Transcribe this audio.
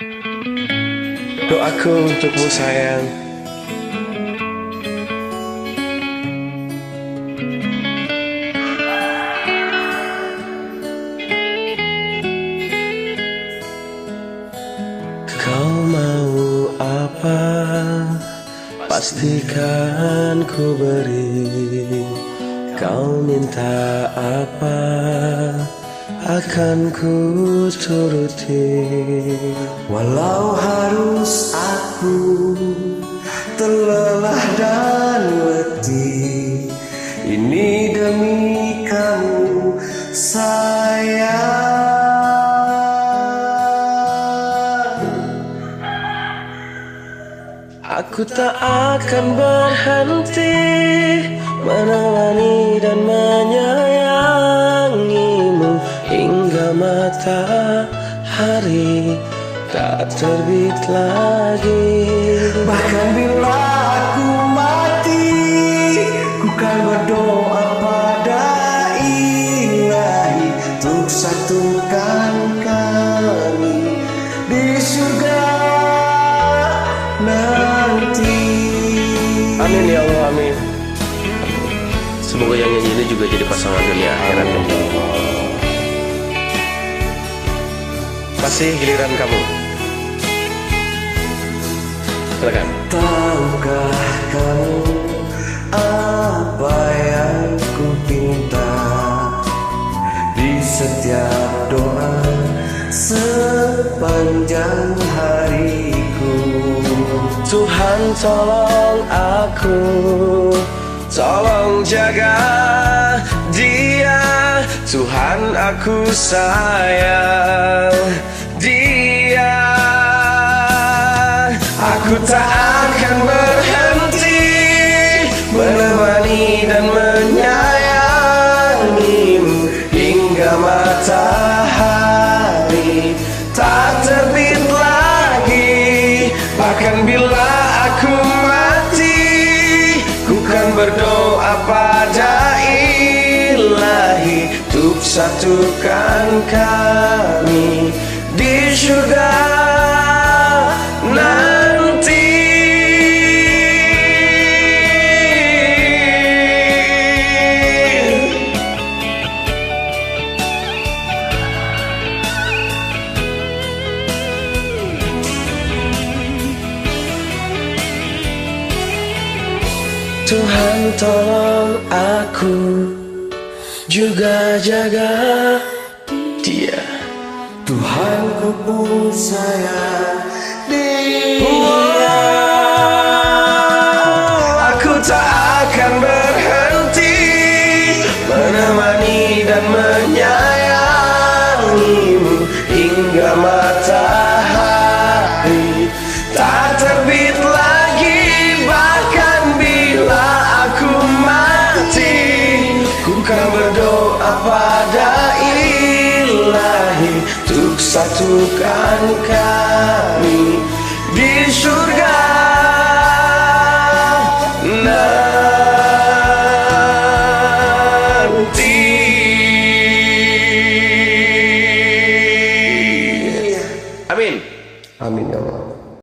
Doaku untukmu sayang. Kau mau apa? Pastikan ku beri. Kau minta apa? Akan ku turuti. Walau harus aku terlelah dan letih, ini demi kamu sayang. Aku tak akan berhenti menemani dan menyayangimu hingga matahari tak terbit lagi. Bahkan bila aku mati, ku kan berdoa pada Ilahi untuk satukan kami di surga nanti. Amin ya Allah, amin. Semoga yang nyanyi ini juga jadi pasangan dunia akhirat. Masih giliran kamu. Silakan. Tahukah kamu apa yang ku pinta di setiap doa sepanjang hariku? Tuhan tolong aku, tolong jaga dia. Tuhan aku sayang dia. Aku tak akan berhenti menemani dan menyayangimu hingga matahari tak terbit lagi. Bahkan bila aku mati, ku kan berdoa pada Ilahi untuk satukan kami di surga nanti. Tuhan tolong aku juga jaga dia. Tuhan ku pun sayang dia. Aku tak akan berhenti menemani dan menyayangimu hingga matahari tak terbit lagi. Bahkan bila aku mati, ku kan berdoa pada Ilahi untuk satukan kami di surga